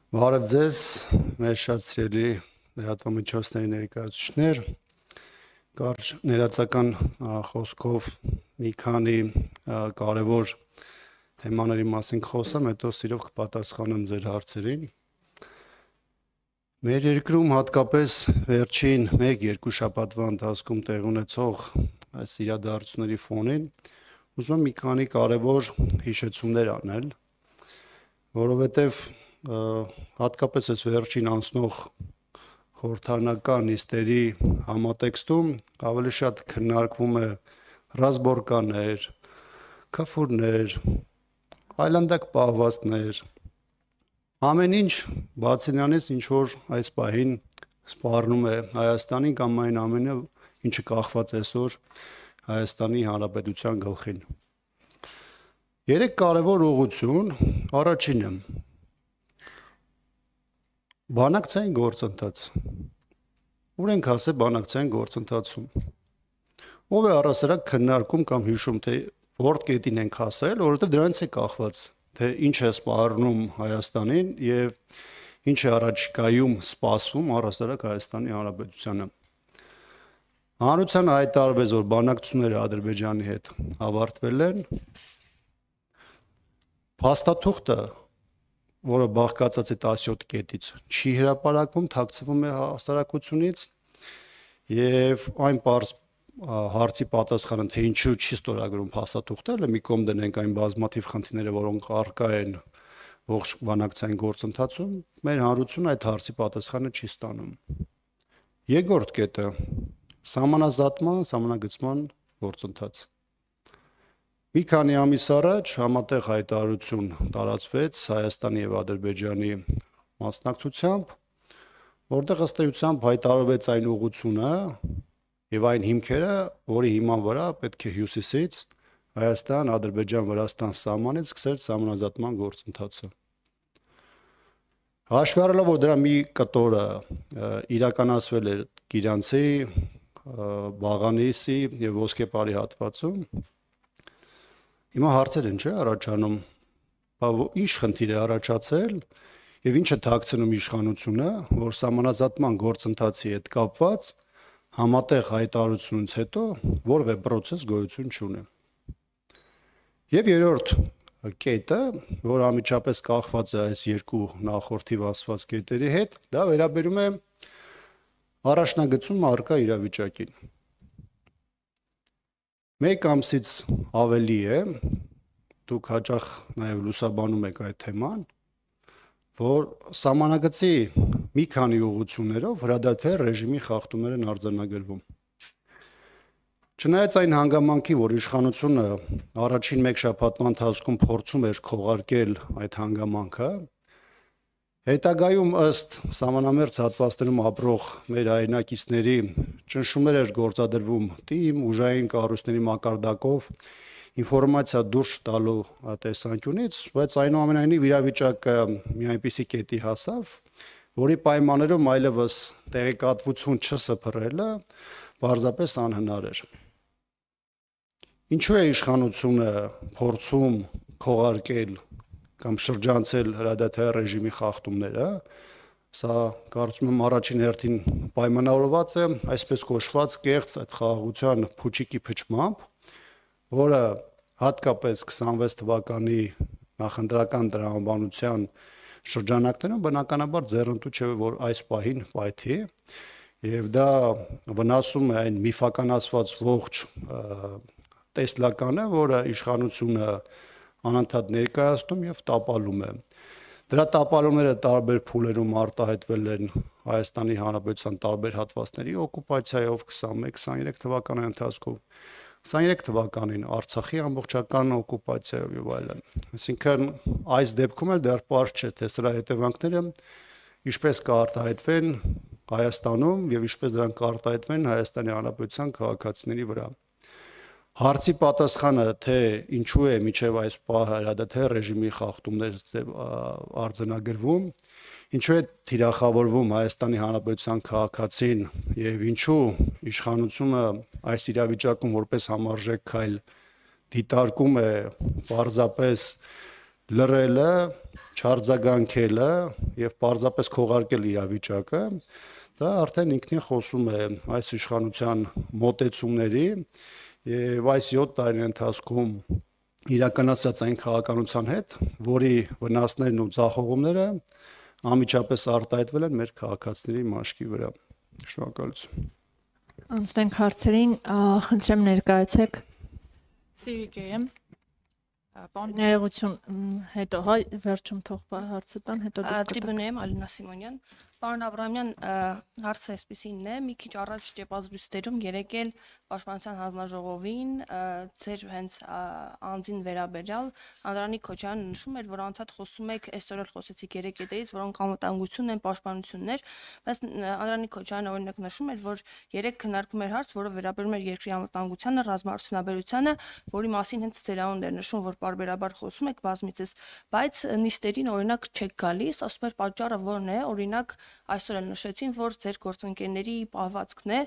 Բարև ձեզ, մեր շատ սիրելի լրատվամիջոցների ներկայացուցիչներ, կարճ ներածական խոսքով մի քանի կարևոր թեմաների մասին կխոսեմ, հետո սիրով կպատասխանեմ ձեր հարցերին։ Մեր երկրում հատկապես վերջին 1-2 շաբաթվա ընթացքում տեղի ունեցող այս իրադարձությունների ֆոնին ուզում եմ մի քանի կարևոր հիշեցումներ անել, որովհետև հատկապես այս վերջին անցնող խորհրդարանական նիստերի համատեքստում ավելի շատ քննարկվում է ռազմորկաներ, քֆուրներ, այլանդակ պահվածքներ, ամեն ինչ բացի նրանից, ինչ որ այս պահին սպառնում է Հայաստանին կամ այն ամենը, ինչը կախված է այսօր Հայաստանի Հանրապետության գլխին։ 3 կարևոր ուղղություն, առաջինը բանակցային գործընթաց։ Ուր ենք հասել բանակցային գործընթացում։ Ով է առասարակ քննարկում կամ հիշում, թե որտ կետին ենք հասել, որովհետև դրանից է կախված, թե ինչ է սպառնում Հայաստանին եւ ինչ է առաջիկայում սպասվում առասարակ Հայաստանի Հանրապետությանը։ Հանրության հայտարարվեց, որ բանակցությունները Ադրբեջանի հետ ավարտվել են։ Փաստաթուղթը, որը բաղկացած է 17 կետից, չի հրապարակվում, թաքցվում է հասարակությունից եւ այն պարզ հարցի պատասխանը, թե ինչու չի ստորագրում փաստաթուղթերը, մի կողմ դնենք այն բազմաթիվ խնդիրները, որոնք առկա են ողջ բանակցային գործընթացում, մեր հանրությունը այդ հարցի պատասխանը չի ստանում։ Երկրորդ կետը սահմանազատման, սահմանագծման գործընթաց։ Մի քանի ամիս առաջ համատեղ հայտարարություն տարածվեց Հայաստանի եւ Ադրբեջանի մասնակցությամբ, որտեղ ըստ էության հայտարարվեց այն ուղղությունը եւ այն հիմքերը, որի հիման վրա պետք է հյուսիսից Հայաստան, Ադրբեջան, Վրաստան սահմանից սկսել սահմանազատման գործընթացը։ Հաշվի առնելով, որ դրա մի կտորը իրականացվել էր Գիրանցի, Բաղանիսի եւ Ոսկեպարի հատվածում, հիմա հարցեր են, չէ՞, առաջանում, ինչ խնդիր է առաջացել եւ ինչ է թաքցնում իշխանությունը, որ սահմանազատման գործընթացի հետ կապված համատեղ հայտարարությունից հետո որևէ process գոյություն չունի։ Եվ երրորդ կետը, որ անմիջապես կախված է այս երկու նախորդիվ ասված կետերի հետ, դա վերաբերում է առաջնագծում առկա իրավիճակին։ Մեկ ամսից ավելի է, դուք հաճախ նաև լուսաբանում եք այդ թեման, որ սահմանագծի մի քանի ուղղություններով հրադադար ռեժիմի խախտումներ են արձանագրվում։ Չնայած այն հանգամանքի, որ իշխանությունը առաջին 1 շաբաթվա ընթացքում փորձում էր քողարկել այդ հանգամանքը, հետագայում ըստ սահմանամերձ հատվածներում ապրող մեր հայրենակիցների ճնշումներ էր գործադրվում ՏԻՄ, ուժային կառույցների մակարդակով ինֆորմացիա դուրս տալու տեսանկյունից, բայց այնուամենայնիվ իրավիճակը մի այնպիսի կետի հասավ, որի պայմաններում այլևս տեղեկատվություն չսփռելը պարզապես անհնար էր։ Ինչու է իշխանությունը փորձում քողարկել կամ շրջանցել հրադադար ռեժիմի խախտումները, սա կարծում եմ առաջին հերթին պայմանավորված է այսպես կոչված կեղծ այդ խաղաղության փուչիկի փչմամբ, որը հատկապես 26 թվականի նախընտրական տրամաբանության շրջանակներում բնականաբար ձեռնտու չէ, որ այս պահին պայթի, եւ դա վնասում է այն միֆականացված ողջ տեսլականը, որը իշխանությունը անընդհատ ներկայացնում եւ տապալում է։ Դրա տապալումները տարբեր փուլերում արտահայտվել են Հայաստանի Հանրապետության տարբեր հատվածների օկուպացիայով 21-23 թվականի ընթացքում, 23 թվականին Արցախի ամբողջական օկուպացիայով եւ այլն։ Այսինքն այս դեպքում էլ դեռ պարզ չէ, թե սրա հետևանքները ինչպես կարտահայտվեն Հայաստանում եւ ինչպես դրանք կարտահայտվեն Հայաստանի Հանրապետության քաղաքացիների վրա։ Հարցի պատասխանը, թե ինչու է միջև այս պահը հրադադար ռեժիմի խախտումներ արձանագրվում, ինչու է թիրախավորվում Հայաստանի Հանրապետության քաղաքացին եւ ինչու իշխանությունը այս իրավիճակում որպես համարժեք քայլ դիտարկում է պարզապես լրելը, չարձագանքելը եւ պարզապես քողարկել իրավիճակը, դա արդեն ինքնին խոսում է այս իշխանության մոտեցումների եւ այս 7 տարի ընթացքում իրականացած այն քաղաքականության հետ, որի վնասներն ու ձախողումները անմիջապես արտահայտվել են մեր քաղաքացիների մաշկի վրա։ Շնորհակալություն։ Անցնենք հարցերին, խնդրեմ ներկայացեք։ Սիվիկեյեմ, Ներողություն, հետո հայ վերջում թող հարցը տան, հետո դուք Տրիբունայում Ալինա Սիմոնյան, Պարոն Աբրահամյան, հարցը այսպեսին է, մի քիչ առաջ ճեպազրույցներում եկել Պաշտպանության հանձնաժողովին ձեր հենց անձին վերաբերյալ Անդրանիկ Քոչարյանը նշում էր, որ անդադ խոսում եք, այսօր էլ խոսեցիք 3 ետեից, որոնք անվտանգությունն են, պաշտպանություններ, բայց Անդրանիկ Քոչարյանը օրինակ նշում էր, որ 3 քննարկում էր հարց, որը վերաբերում էր երկրի անվտանգությանը, ռազմաարդյունաբերությանը, որի մասին հենց ձերանունն էր նշում, որ պարբերաբար խոսում եք բազմիցս, բայց նիստերին օրինակ չեք գալիս, ասում էր պատճառը որն է, օրինակ այսօր էլ նշեցին, որ ձեր գործընկերների պահվածքն է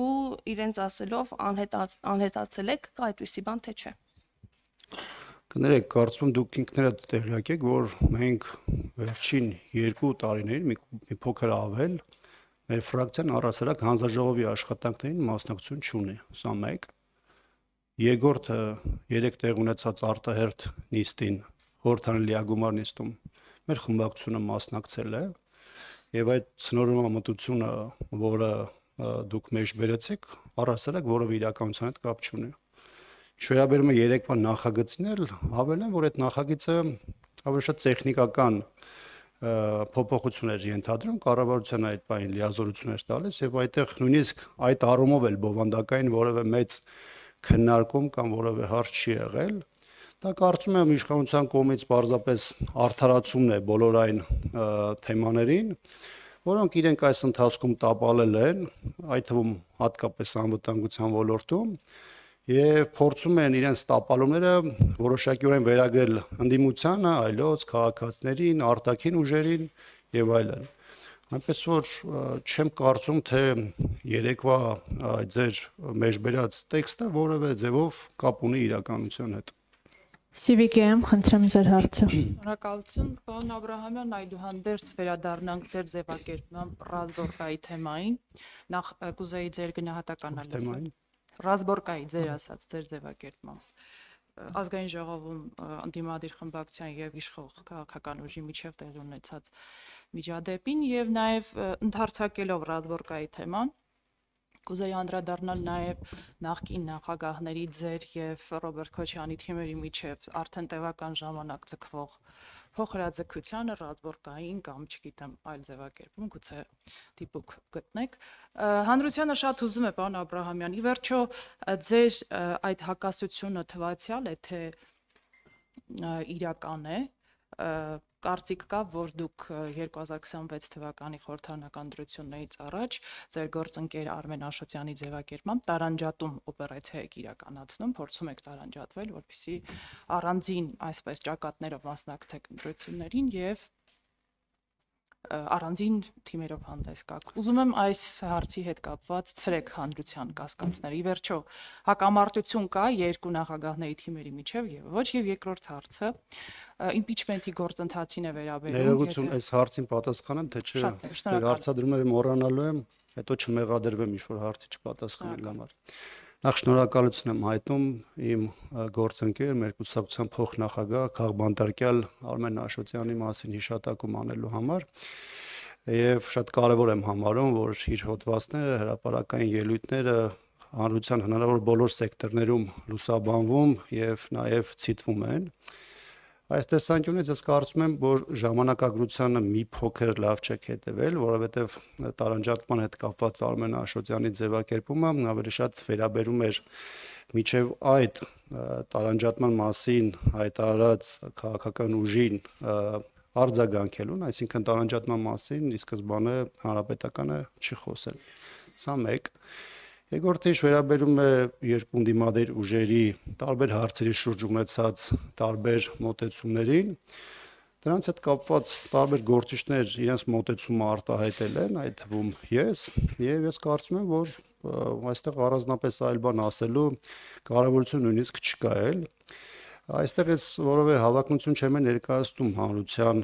ու իրենց ասելով անհետացել եք, կա այդպիսի բան թե չէ։ Կներեք, կարծում դուք ինքներդ տեղյակ եք, որ մենք վերջին 2 տարիներին մի փոքր ավել մեր ֆրակցիան առասարակ հանձնաժողովի աշխատանքներին մասնակցություն չունի, սա մեկ։ Երկրորդը 3 տեղ ունեցած արտահերթ նիստին, խորհրդանալի ագումար նիստում մեր խմբակցությունը մասնակցել է եւ այդ ցնորոմամտությունը, որը դուք մեջ բերեցիք, առասարակ որով իրականության հետ կապ չունի։ Շոյաբերում է երեկվա նախագծին էլ հավելեմ, որ այդ նախագիծը ավելի շատ տեխնիկական փոփոխություններ ենթադրում, կառավարության այդ բանին լիազորություններ տալիս եւ այդտեղ նույնիսկ այդ առումով էլ բովանդակային որևէ մեծ քննարկում կամ որևէ հարց չի եղել։ Դա կարծում եմ իշխանության կողմից պարզապես արդարացումն է բոլոր այն թեմաներին, որոնք իրենք այս ընթացքում տապալել են, այդ թվում հատկապես անվտանգության ոլորտում, եւ փորձում են իրենց տապալումները որոշակիորեն վերագրել ընդդիմությանը, այլոց քաղաքացիներին, արտաքին ուժերին եւ այլն։ Այնպես որ չեմ կարծում, թե երեկվա ձեր մեջբերած տեքստը որևէ ձևով կապ ունի իրականության հետ։ Սիվիկեյեմ, խնդրեմ ձեր հարցը։ շնորհակալություն, պարոն Աբրահամյան, այդուհանդերձ վերադառնանք ձեր ձևակերպման ռազմորկայի թեմային, նախ կուզեի ձեր գնահատականը լսել։ Ռազմորկայի ձեր ասած ձեր ձևակերպմամբ ազգային ժողովում ընդդիմադիր խմբակցության եւ իշխող քաղաքական ուժի միջև տեղի ունեցած միջադեպին եւ նաեւ ընդհարցակելով ռազմորկայի թեման կուզեի անդրադառնալ նաեւ նախկին նախագահների ձեր եւ Ռոբերտ Քոչարյանի թիմերի միջև արդեն տևական ժամանակ ձգվող փոխհրաձգությանը ռազմորկային կամ չգիտեմ այլ ձևակերպում գուցե դիպուկ գտնեք հանրությանը շատ հուզում է պարոն Աբրահամյան ի վերջո ձեր այդ հակասությունը թվացial է թե իրական է կարծիք կա որ դուք 2026 թվականի խորհրդարանական ընտրություններից առաջ ձեր գործընկեր Արմեն Աշոտյանի ձևակերպմամբ տարանջատում օպերացիա եք իրականացնում փորձում եք տարանջատվել որպեսզի առանձին այսպես ճակատներով մասնակցեք ընտրություններին եւ առանձին թիմերով հանդես գաք։ Ուզում եմ այս հարցի հետ կապված ցրեք հանրության կասկածների վերջո հակամարտություն կա երկու նախագահների թիմերի միջև եւ ոչ եւ երկրորդ հարցը impeachment-ի գործընթացին է վերաբերում։ Ներողություն, այս հարցին պատասխանեմ, թե չէ, ձեր հարցադրումները մոռանալու եմ, հետո չմեղադրվեմ ինչ-որ հարցի չպատասխանելու համար։ Նախ շնորհակալություն եմ հայտնում իմ գործընկեր մեր կուսակցության փոխնախագահ քաղբանտարկյալ Արմեն Աշոտյանի մասին հիշատակում անելու համար եւ շատ կարեւոր եմ համարում, որ իր հոդվածները, հրապարակային ելույթները հանրության հնարավոր բոլոր սեկտորներում լուսաբանվում եւ նաեւ ցիտվում են։ Այս տեսանկյունից ես կարծում եմ, որ ժամանակագրությանը մի փոքր լավ չեք հետևել, որովհետև տարանջատման հետ կապված Արմեն Աշոտյանի ձևակերպումը ավելի շատ վերաբերում էր միջև այդ տարանջատման մասին հայտարարած քաղաքական ուժին արձագանքելուն, այսինքն տարանջատման մասին ի սկզբանե հանրապետականը չի խոսել։ Սա մեկ։ Երկրորդը վերաբերում է երկու ընդդիմադիր ուժերի տարբեր հարցերի շուրջ ունեցած տարբեր մոտեցումներին։ Դրանց հետ կապված տարբեր գործիչներ իրենց մոտեցումը արտահայտել են, այդ թվում ես, եւ ես կարծում եմ, որ այստեղ առանձնապես այլ բան ասելու կարևորություն նույնիսկ չկա էլ։ Այստեղից որևէ հավակնություն չեմ ներկայացնում հանրության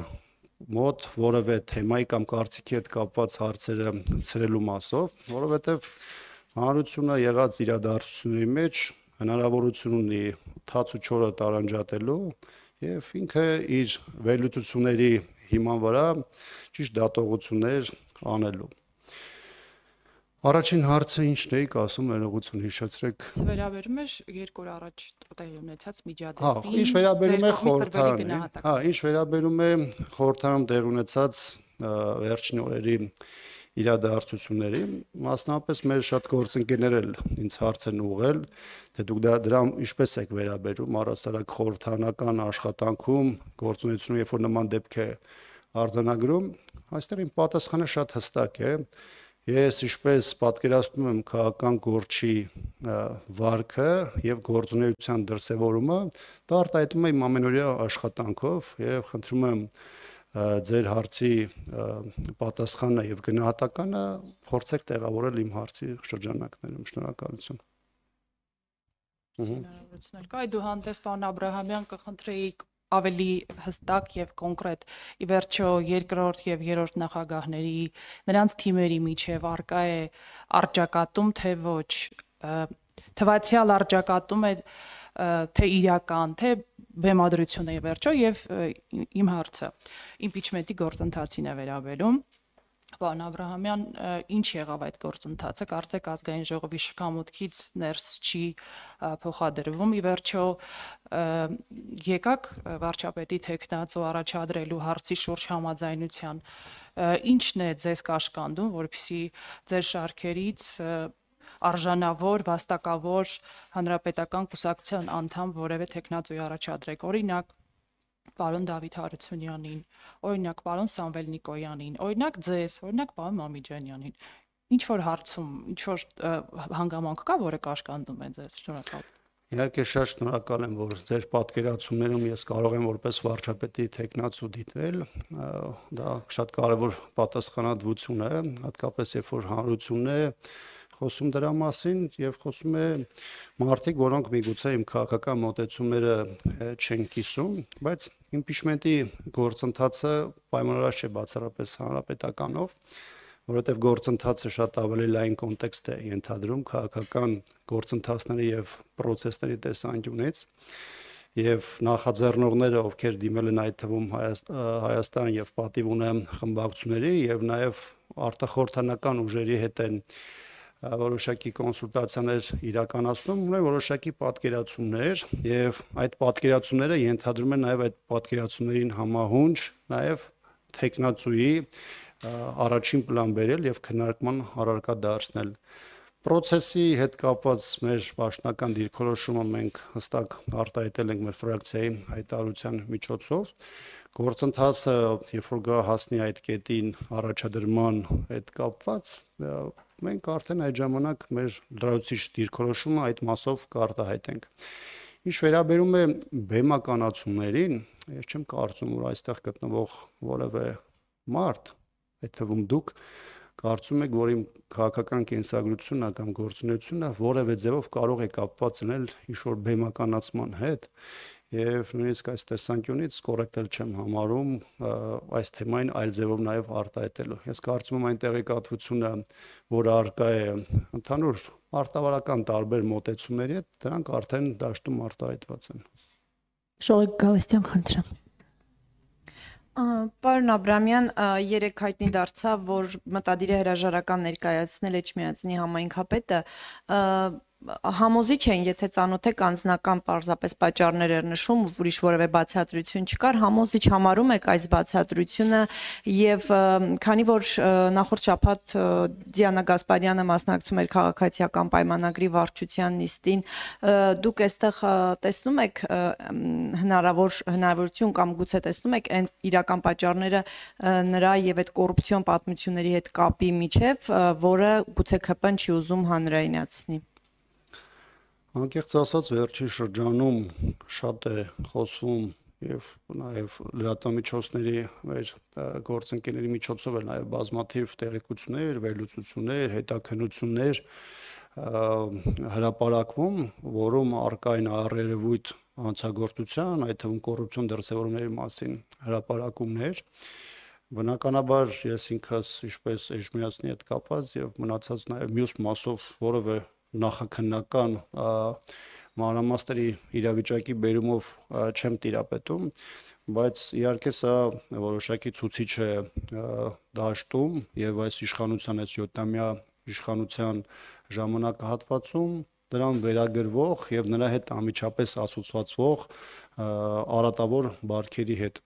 մոտ որևէ թեմայի կամ կարծիքի հետ կապված հարցերը ցրելու մասով, որովհետև հանրությունը եղած իրադարձությունների մեջ հնարավորություն ունի 14-ը տարանջատելու եւ ինքը իր վերլուծությունների հիման վրա ճիշտ դատողություններ անելու։ Առաջին հարցը ի՞նչն էիք ասում, ներողություն հիշեցրեք։ Վերաբերում է 2 օր առաջ տեղի ունեցած միջադեպին։ Ինչ վերաբերում է խորհրդարանը, ինչ վերաբերում է խորհրդարանում տեղի ունեցած վերջին օրերի իրադարձությունների, մասնավորապես մեր շատ գործընկերներ էլ ինձ հարց են ուղղել, թե դուք դրան ինչպես եք վերաբերում առասարակ խորհրդարանական աշխատանքում, գործունեությունում, երբ որ նման դեպք է արձանագրում, այստեղ իմ պատասխանը շատ հստակ է։ Ես ինչպես պատկերացնում եմ քաղաքական գործի վարքը եւ գործունեության դրսեւորումը, դա արտահայտում եմ ամենօրյա աշխատանքով եւ խնդրում եմ ձեր հարցի պատասխանը եւ գնահատականը փորձեք տեղավորել իմ հարցի շրջանակներում։ Շնորհակալություն։ Հնարավորություն կա, այդուհանդերձ պարոն Աբրահամյան կխնդրեիք ավելի հստակ եւ կոնկրետ ի վերջո երկրորդ եւ երրորդ նախագահների նրանց թիմերի միջև արկա է արճակատում թե ոչ թվացial արճակատում է թե իրական թե բեմադրություն է ի վերջո եւ իմ հարցը իմպիչմենտի գործընթացին է վերաբերում Պարոն Աբրահամյան, ինչ եղավ այդ գործընթացը, կարծեք ազգային ժողովի շքամուտքից ներս չի փոխադրվում, ի վերջո եկաք վարչապետի թեկնածու առաջադրելու հարցի շուրջ համաձայնության, ինչն է ձեզ կաշկանդում, որպեսզի ձեր շարքերից արժանավոր, վաստակավոր հանրապետական կուսակցության անդամ որևէ թեկնածուի առաջադրեք, օրինակ Պարոն Դավիթ Հարությունյանին, օրինակ պարոն Սամվել Նիկոյանին, օրինակ ձեզ, օրինակ պարոն Մամիջանյանին։ Ինչ որ հարցում, ինչ որ հանգամանք կա, որը կաշկանդում է ձեզ։ Շնորհակալ։ Իհարկե շատ շնորհակալ եմ, որ ձեր պատկերացումներում ես կարող եմ որպես վարչապետի թեկնածու դիտվել։ Դա շատ կարևոր պատասխանատվություն է, հատկապես երբ որ հանրությունն է խոսում դրա մասին եւ խոսում է մարդիկ, որոնք միգուցե իմ քաղաքական մոտեցումները չեն կիսում, բայց իմպիչմենտի գործընթացը պայմանավորված չէ բացառապես հանրապետականով, որովհետեւ գործընթացը շատ ավելի լայն կոնտեքստ է ենթադրում քաղաքական գործընթացների եւ process-ների տեսանկյունից եւ նախաձեռնողները, ովքեր դիմել են այդ թվում Հայաստան եւ պատիվ ունեն խմբակցությունների եւ նաեւ արտախորհրդանական ուժերի հետ են որոշակի կոնսուլտացիաներ իրականացնում, ունեն որոշակի պատկերացումներ եւ այդ պատկերացումները ենթադրում են նաեւ այդ պատկերացումներին համահունչ նաեւ տեխնացուի առաջին պլան բերել եւ քննարկման առարկա դարձնել։ Պրոցեսի հետ կապված մեր պաշտոնական դիրքորոշումը մենք հստակ արտահայտել ենք մեր ֆրակցիայի հայտարարության միջոցով։ Գործընթացը, երբ որ գա հասնի այդ կետին առաջադրման հետ կապված, մենք արդեն այդ ժամանակ մեր լրացուցիչ դիրքորոշումը այդ մասով կարտահայտենք։ Ինչ վերաբերում է բեմականացումներին, ես չեմ կարծում, որ այստեղ գտնվող որևէ մարդ, այդ թվում դուք կարծում եք, որ իմ քաղաքական կենսագրությունն կամ գործունեությունը որևէ ձևով կարող է կապված լինել ինչ-որ բեմականացման հետ եւ նույնիսկ այս տեսանկյունից կոռեկտ չեմ համարում այս թեմային այլ ձևով նաեւ արտահայտելու։ Ես կարծում եմ այն տեղեկատվությունը, որ արկա է ընդհանուր արտավարական տարբեր մոտեցումների հետ, դրանք արդեն դաշտում արտահայտված են։ Շողիկ Գալստյան, խնդրեմ։ Պարոն Աբրամյան, երեք հայտնի դարձավ, որ մտադիր է հրաժարական ներկայացնել Էջմիածնի համայնքապետը, համոզիչ են, եթե ծանոթ եք անձնական պարզապես պատճառներ էր նշում, ուրիշ որևէ բացատրություն չկար, համոզիչ համարում եք այս բացատրությունը եւ քանի որ նախորդ շաբաթ Դիանա Գասպարյանը մասնակցում էր քաղաքացիական պայմանագրի վարչության նիստին, դուք այստեղ տեսնում եք հնարավորություն կամ գուցե տեսնում եք այն իրական պատճառները նրա եւ այդ կոռուպցիոն պատմությունների հետ կապի միջև, որը գուցե ԿՊ-ն չի ուզում հանրայնացնի։ Անկեղծ ասած, վերջին շրջանում շատ է խոսվում եւ նաեւ լրատվամիջոցների մեր գործընկերների միջոցով էլ նաեւ բազմաթիվ տեղեկություններ, վերլուծություններ, հետաքննություններ հրապարակվում, որում արկա են առերևույթ հանցագործության, այդ թվում կոռուպցիոն դրսևորումների մասին հրապարակումներ։ Բնականաբար ես ինքս ինչպես Էժմիածնի հետ կապված եւ մնացած նաեւ մյուս մասով որևէ նախաքննական մանրամասների իրավիճակի բերումով չեմ տիրապետում, բայց իհարկե սա որոշակի ցուցիչ է դաշտում եւ այս իշխանության այս 7-ամյա իշխանության ժամանակահատվածում դրան վերագրվող եւ նրա հետ անմիջապես ասոցացվող արատավոր բարքերի հետ։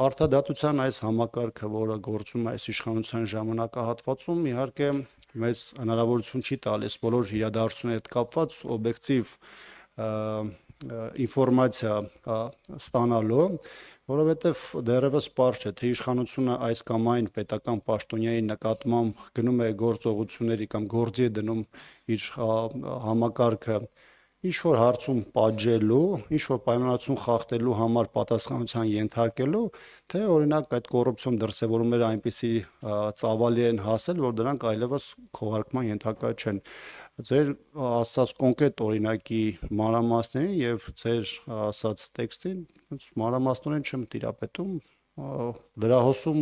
Արտադատության այս համակարգը, որը գործում է այս իշխանության ժամանակահատվածում, իհարկե մեզ հնարավորություն չի տալիս բոլոր իրադարձությունների հետ կապված օբյեկտիվ ինֆորմացիա ստանալու, որովհետև դեռևս պարզ չէ, թե իշխանությունը այս կամ այն պետական պաշտոնյայի նկատմամբ գնում է գործողությունների կամ գործի է դնում իր համակարգը ինչ-որ հարցում պատժելու, ինչ-որ պայմանավորություն խախտելու համար պատասխանության ենթարկելու, թե օրինակ այդ կոռուպցիոն դրսևորումները այնպիսի ծավալի են հասել, որ դրանք այլևս քողարկման ենթակա չեն։ Ձեր ասած կոնկրետ օրինակի մանրամասներին եւ ձեր ասած տեքստին մանրամասնորեն չեմ տիրապետում, լրահոսում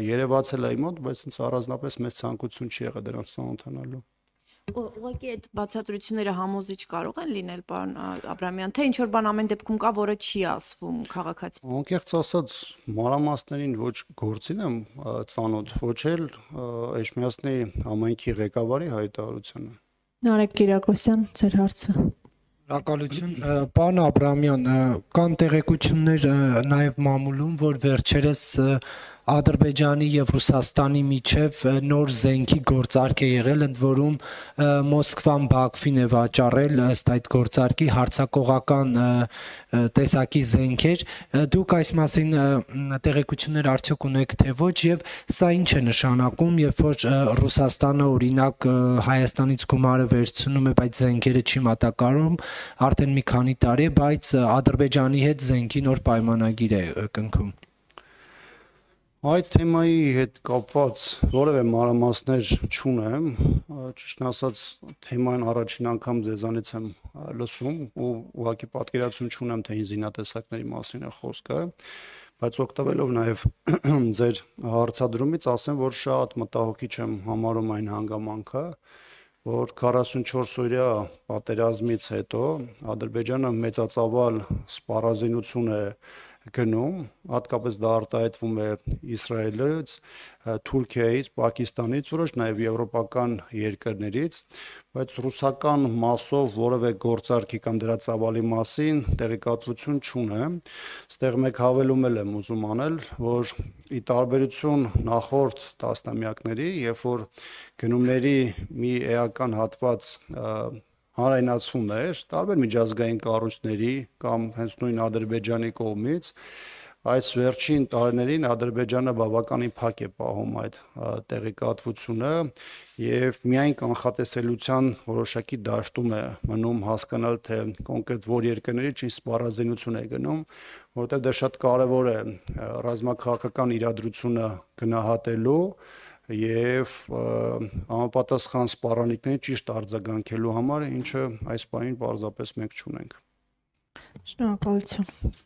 երևացել է իմ մոտ, բայց ինձ առանձնապես մեծ ցանկություն չի եղել դրանց ծանոթանալու։ Ուղղակի այդ բացատրությունները համոզիչ կարող են լինել, պարոն Աբրամյան, թե ինչ որ բան ամեն դեպքում կա, որը չի ասվում քաղաքացի։ Անկեղծ ասած, մանրամասներին ոչ գործին եմ ծանոթ, ոչ էլ Էժմիածնի համայնքի ղեկավարի հայտարարությանը։ Նարեկ Կիրակոսյան, ձեր հարցը։ Շնորհակալություն, պարոն Աբրամյան, կան տեղեկություններ նաև մամուլում, որ վերջերս Ադրբեջանի եւ Ռուսաստանի միջև նոր զենքի գործարք է եղել, ընդ որում Մոսկվան Բաքվին է վաճառել ըստ այդ գործարքի հարձակողական տեսակի զենքեր։ Դուք այս մասին տեղեկություններ արդյոք ունեք թե ոչ եւ սա ինչ է նշանակում, երբ որ Ռուսաստանը օրինակ Հայաստանից գումարը վերցնում է, բայց զենքերը չի մատակարարում արդեն մի քանի տարի, բայց Ադրբեջանի հետ զենքի նոր պայմանագիր է կնքում։ Այդ թեմայի հետ կապված որևէ մանրամասներ չունեմ, ճիշտն ասած թեման առաջին անգամ ձեզանից եմ լսում ու ուղղակի պատկերացում չունեմ, թե ինչ զինատեսակների մասին է խոսքը, բայց օգտվելով նաև ձեր հարցադրումից ասեմ, որ շատ մտահոգիչ եմ համարում այն հանգամանքը, որ 44-օրյա պատերազմից հետո Ադրբեջանը մեծածավալ սպառազինություն է գնում, հատկապես դա արտահայտվում է Իսրայելից, Թուրքիայից, Պակիստանից, որոշ նաև եվրոպական երկրներից, բայց ռուսական մասով որևէ գործարքի կամ դրա ծավալի մասին տեղեկատվություն չունեմ։ Ստեղ մեկ հավելում եմ ուզում անել, որ ի տարբերություն նախորդ տասնամյակների, երբ որ գնումների մի էական հատված հանրայնացվում էր տարբեր միջազգային կառույցների կամ հենց նույն Ադրբեջանի կողմից, այս վերջին տարիներին Ադրբեջանը բավականին փակ է պահում այդ տեղեկատվությունը եւ միայն կանխատեսելիության որոշակի դաշտում է մնում հասկանալ, թե կոնկրետ որ երկրներից ինչ սպառազինություն է գնում, որովհետեւ դա շատ կարեւոր է ռազմաքաղաքական իրադրությունը գնահատելու եւ համապատասխան սպառանիկների ճիշտ արձագանքելու համար, ինչը այս պահին պարզապես մենք չունենք։ Շնորհակալություն։